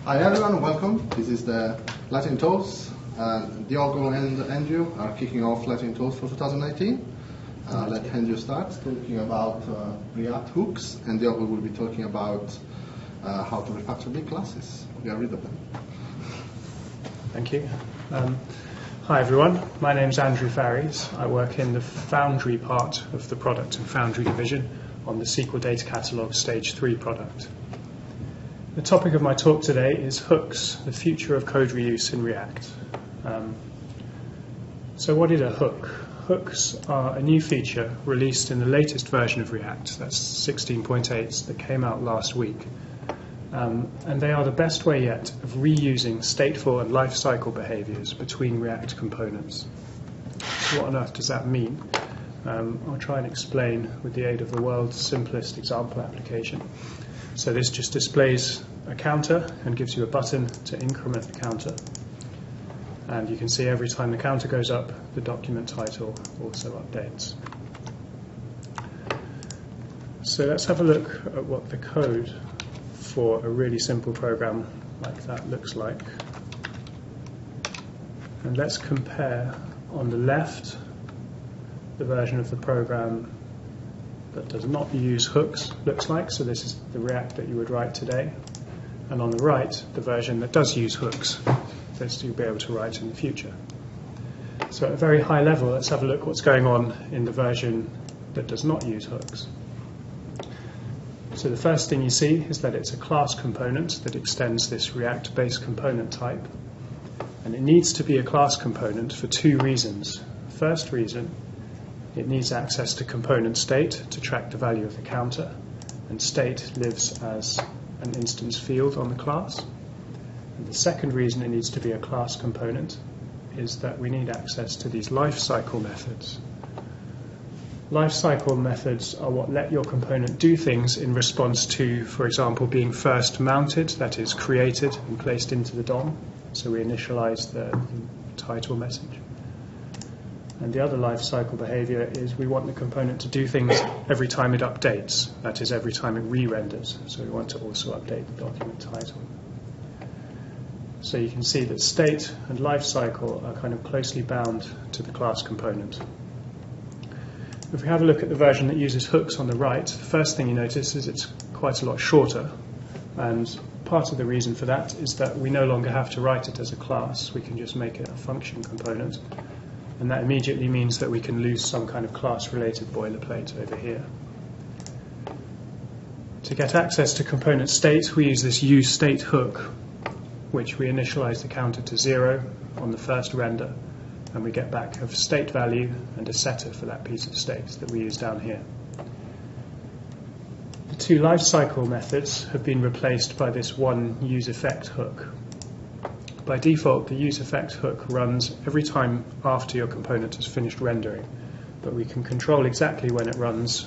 Hi everyone, welcome. This is the Latin Talks. Diogo and Andrew are kicking off Latin Talks for 2019. Let Andrew start talking about React hooks, and Diogo will be talking about how to refactor big classes. We are rid of them. Thank you. Hi everyone, my name is Andrew Farries. I work in the Foundry part of the product and Foundry division on the SQL Data Catalog Stage 3 product. The topic of my talk today is hooks, the future of code reuse in React. So what is a hook? Hooks are a new feature released in the latest version of React, that's 16.8, that came out last week. And they are the best way yet of reusing stateful and lifecycle behaviors between React components. So what on earth does that mean? I'll try and explain with the aid of the world's simplest example application. So this just displays a counter and gives you a button to increment the counter. And you can see every time the counter goes up, the document title also updates. So let's have a look at what the code for a really simple program like that looks like. And let's compare on the left the version of the program that does not use hooks looks like. So this is the React that you would write today. And on the right, the version that does use hooks, that you'll be able to write in the future. So at a very high level, let's have a look what's going on in the version that does not use hooks. So the first thing you see is that it's a class component that extends this React-based component type. And it needs to be a class component for two reasons. First reason, it needs access to component state to track the value of the counter. And state lives as an instance field on the class. And the second reason it needs to be a class component is that we need access to these lifecycle methods. Lifecycle methods are what let your component do things in response to, for example, being first mounted, that is created and placed into the DOM. So we initialize the title message. And the other lifecycle behavior is we want the component to do things every time it updates, that is every time it re-renders. So we want to also update the document title. So you can see that state and lifecycle are kind of closely bound to the class component. If we have a look at the version that uses hooks on the right, the first thing you notice is it's quite a lot shorter. And part of the reason for that is that we no longer have to write it as a class. We can just make it a function component. And that immediately means that we can lose some kind of class-related boilerplate over here. To get access to component state, we use this useState hook, which we initialize the counter to 0 on the first render, and we get back a state value and a setter for that piece of state that we use down here. The two lifecycle methods have been replaced by this one useEffect hook. By default, the useEffect hook runs every time after your component has finished rendering, but we can control exactly when it runs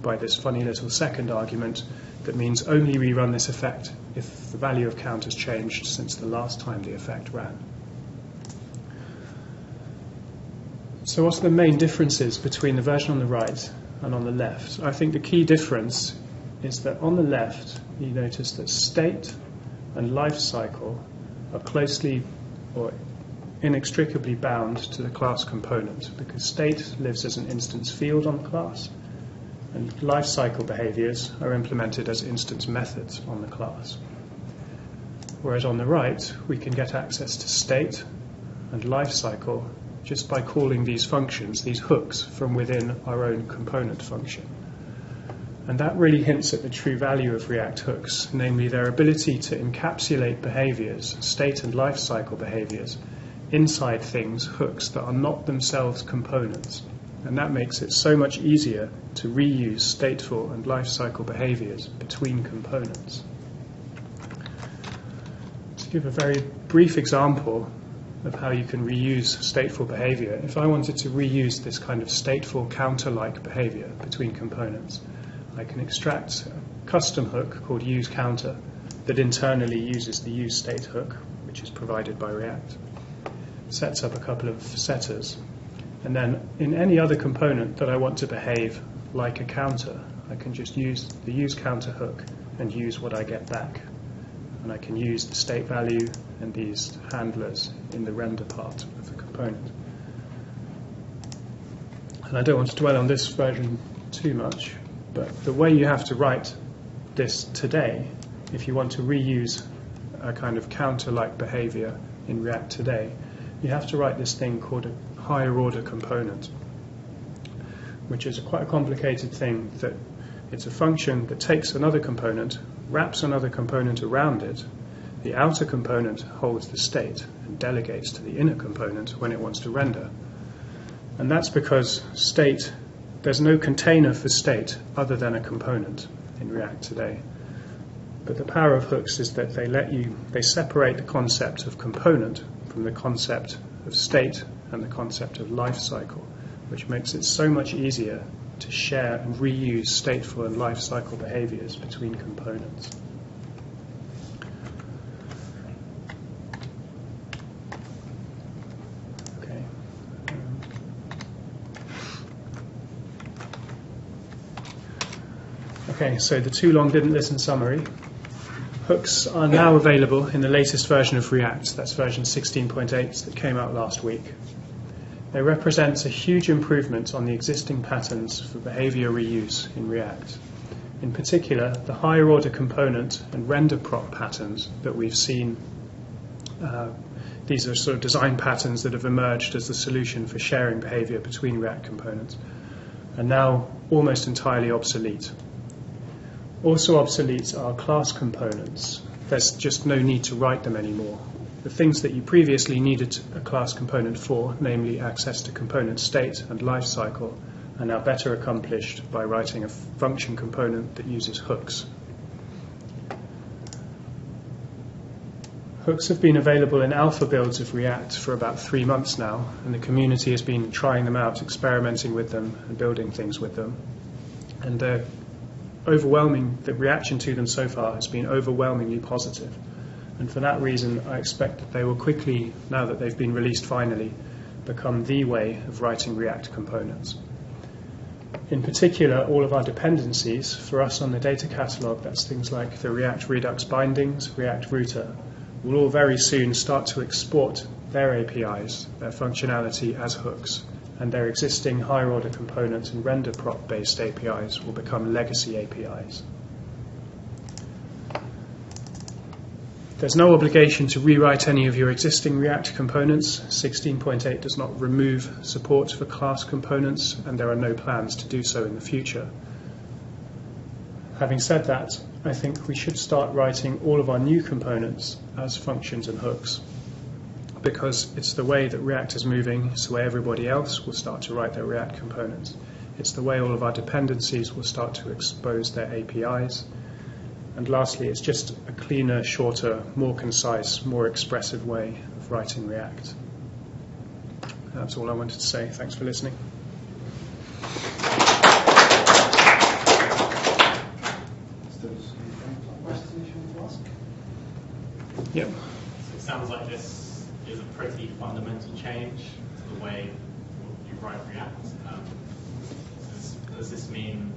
by this funny little second argument that means only rerun this effect if the value of count has changed since the last time the effect ran. So what's the main differences between the version on the right and on the left? I think the key difference is that on the left you notice that state and lifecycle are closely or inextricably bound to the class component because state lives as an instance field on the class and lifecycle behaviors are implemented as instance methods on the class. Whereas on the right, we can get access to state and lifecycle just by calling these functions, these hooks, from within our own component function. And that really hints at the true value of React hooks, namely their ability to encapsulate behaviors, state and lifecycle behaviors, inside things, hooks, that are not themselves components. And that makes it so much easier to reuse stateful and lifecycle behaviors between components. To give a very brief example of how you can reuse stateful behavior, if I wanted to reuse this kind of stateful counter-like behavior between components, I can extract a custom hook called useCounter that internally uses the useState hook, which is provided by React, sets up a couple of setters, and then in any other component that I want to behave like a counter, I can just use the useCounter hook and use what I get back. and I can use the state value and these handlers in the render part of the component. And I don't want to dwell on this version too much, but the way you have to write this today, if you want to reuse a kind of counter-like behavior in React today, you have to write this thing called a higher order component, which is quite a complicated thing. That it's a function that takes another component, wraps another component around it. The outer component holds the state and delegates to the inner component when it wants to render. And that's because state, there's no container for state other than a component in React today. But the power of hooks is that they separate the concept of component from the concept of state and the concept of life cycle, which makes it so much easier to share and reuse stateful and life cycle behaviors between components. Okay. Okay, so the too long didn't listen summary. Hooks are now available in the latest version of React. That's version 16.8 that came out last week. They represent a huge improvement on the existing patterns for behavior reuse in React. In particular, the higher order component and render prop patterns that we've seen. These are sort of design patterns that have emerged as the solution for sharing behavior between React components, are now almost entirely obsolete. Also obsolete are class components. There's just no need to write them anymore. The things that you previously needed a class component for, namely access to component state and lifecycle, are now better accomplished by writing a function component that uses hooks. Hooks have been available in alpha builds of React for about 3 months now, and the community has been trying them out, experimenting with them, and building things with them. And the reaction to them so far has been overwhelmingly positive. And for that reason, I expect that they will quickly, now that they've been released finally, become the way of writing React components. In particular, all of our dependencies, for us on the data catalog, that's things like the React Redux bindings, React Router, will all very soon start to export their APIs, their functionality as hooks, and their existing higher order component and render prop based APIs will become legacy APIs. There's no obligation to rewrite any of your existing React components. 16.8 does not remove support for class components, and there are no plans to do so in the future. Having said that, I think we should start writing all of our new components as functions and hooks, because it's the way that React is moving, it's the way everybody else will start to write their React components. It's the way all of our dependencies will start to expose their APIs. And lastly, it's just a cleaner, shorter, more concise, more expressive way of writing React. That's all I wanted to say. Thanks for listening. Yep. So it sounds like this is a pretty fundamental change to the way you write React. Does this mean,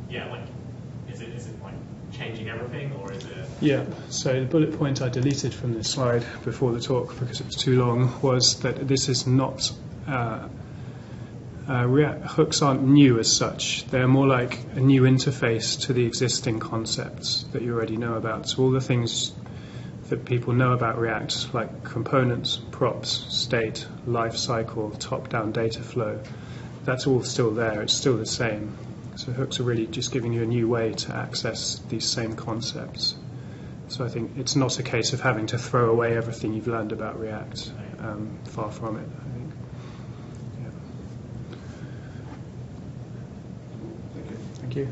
is it like changing everything, or is it? Yeah, so the bullet point I deleted from this slide before the talk because it was too long was that this is not, React hooks aren't new as such. They're more like a new interface to the existing concepts that you already know about. So all the things that people know about React, like components, props, state, life cycle, top-down data flow, that's all still there. It's still the same. So hooks are really just giving you a new way to access these same concepts. So I think it's not a case of having to throw away everything you've learned about React. Far from it, I think. Yeah. Thank you.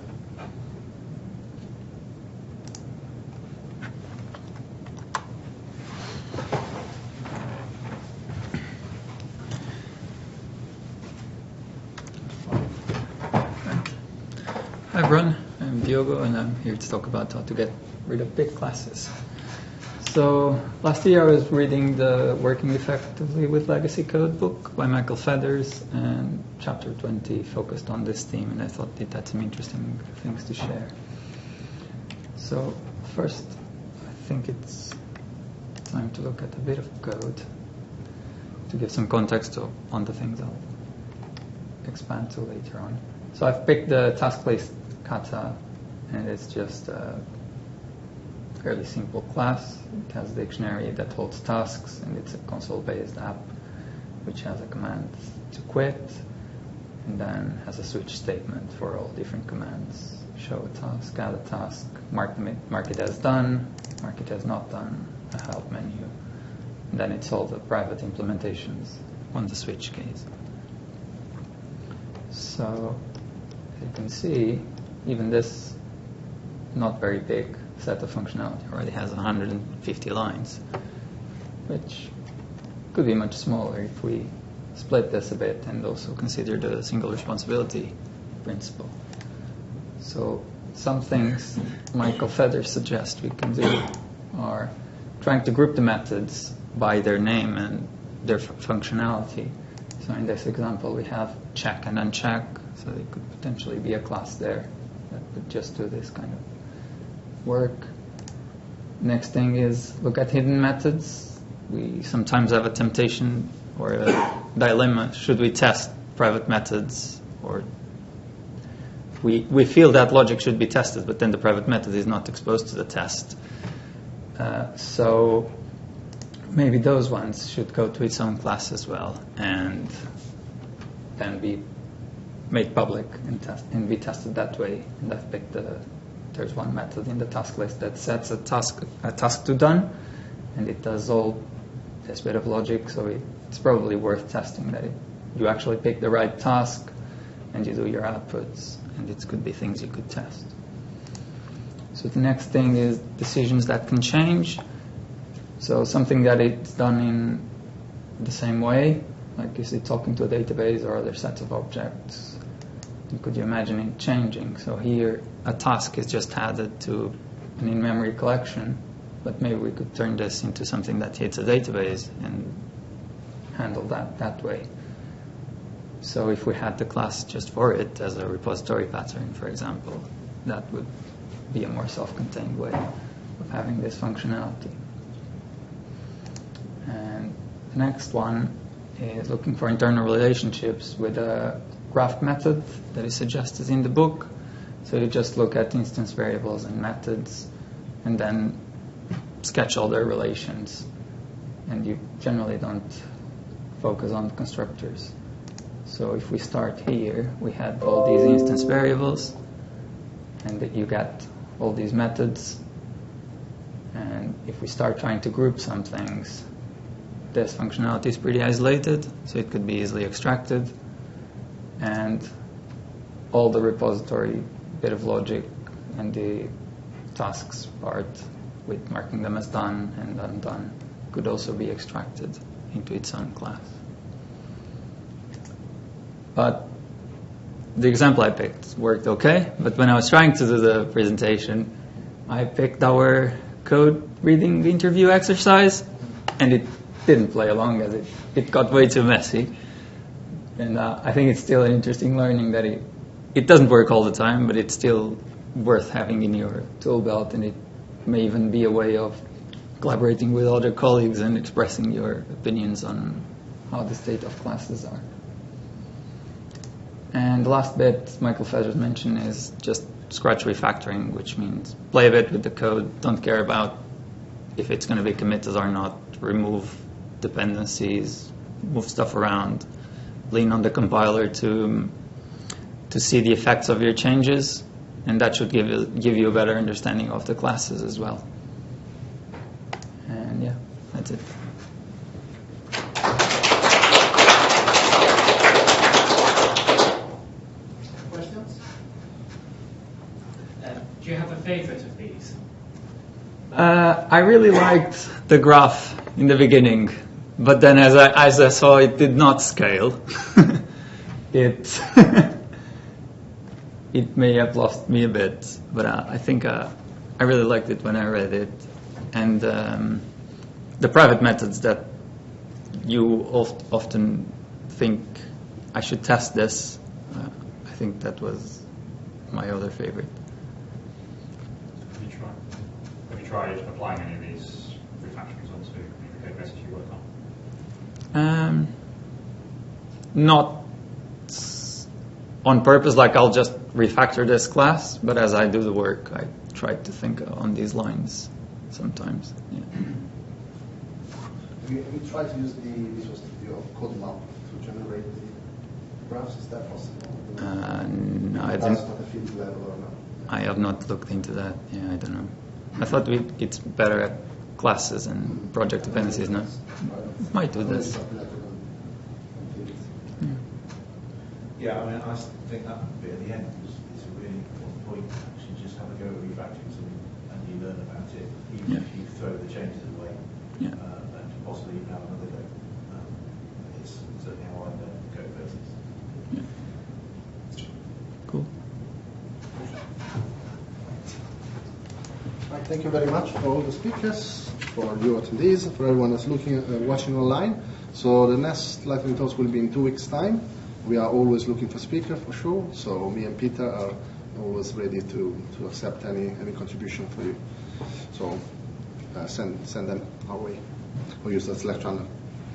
Hi everyone, I'm Diogo and I'm here to talk about how to get rid of big classes. So last year I was reading the Working Effectively with Legacy Code book by Michael Feathers, and chapter 20 focused on this theme, and I thought it had some interesting things to share. So first, I think it's time to look at a bit of code to give some context on the things I'll expand to later on. So I've picked the task list kata, and it's just a fairly simple class. It has a dictionary that holds tasks, and it's a console-based app which has a command to quit, and then has a switch statement for all different commands. Show a task, add a task, mark it as done, mark it as not done, a help menu. And then it's all the private implementations on the switch case. So, as you can see, even this not very big set of functionality already has 150 lines, which could be much smaller if we split this a bit and also consider the single responsibility principle. So some things Michael Feather suggests we can do are trying to group the methods by their name and their functionality. So in this example we have check and uncheck, so there could potentially be a class there that would just do this kind of work. Next thing is look at hidden methods. We sometimes have a temptation or a dilemma. Should we test private methods, or we feel that logic should be tested, but then the private method is not exposed to the test. So maybe those ones should go to its own class as well, and then be made public and be tested that way. And I've picked there's one method in the task list that sets a task to done, and it does all this bit of logic, so it's probably worth testing that you actually pick the right task and you do your outputs, and it could be things you could test. So the next thing is decisions that can change. So something that it's done in the same way, like is it talking to a database or other sets of objects, and could you imagine it changing? So here a task is just added to an in-memory collection, but maybe we could turn this into something that hits a database and handle that way. So if we had the class just for it as a repository pattern, for example, that would be a more self-contained way of having this functionality. And the next one is looking for internal relationships with a graph method that is suggested in the book. So you just look at instance variables and methods and then sketch all their relations, and you generally don't focus on constructors. So if we start here, we had all these instance variables, and that you get all these methods, and if we start trying to group some things, this functionality is pretty isolated, so it could be easily extracted, and all the repository bit of logic and the tasks part with marking them as done and undone could also be extracted into its own class. But the example I picked worked okay, but when I was trying to do the presentation, I picked our code reading interview exercise, and it didn't play along as it got way too messy. And I think it's still an interesting learning that it doesn't work all the time, but it's still worth having in your tool belt, and it may even be a way of collaborating with other colleagues and expressing your opinions on how the state of classes are. And the last bit Michael Feather mentioned is just scratch refactoring, which means play a bit with the code, don't care about if it's going to be committed or not, remove dependencies, move stuff around, lean on the compiler to see the effects of your changes, and that should give you a better understanding of the classes as well. And yeah, that's it. Questions? Do you have a favorite of these? I really liked the graph in the beginning, but then as I saw it did not scale. It may have lost me a bit, but I think I really liked it when I read it. And the private methods that you often think I should test this, I think that was my other favorite. Let me tried applying any of these refactorings onto any of the code bases you work on? Not on purpose, like I'll just refactor this class, but as I do the work, I try to think on these lines sometimes. Yeah. We try to use the Visual Studio code map to generate the graphs. Is that possible? No, I That's didn't. not a field level or not? I have not looked into that. Yeah, I don't know. I thought it's better at classes and project dependencies. No, might do this. Yeah, I mean, I think that bit at the end is a really important point. Actually, just have a go at refactoring something and you learn about it, even if you throw the changes away, Yeah. and possibly even have another go. It's certainly how I learn code bases. Cool. Right, thank you very much for all the speakers, for you attendees, for everyone that's watching online. So the next Lightning Talks will be in 2 weeks' time. We are always looking for speakers for sure. So me and Peter are always ready to accept any contribution for you. So send them our way or use that Slack channel.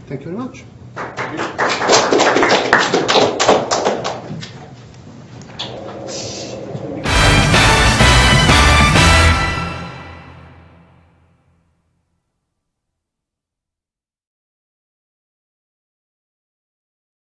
Thank you very much.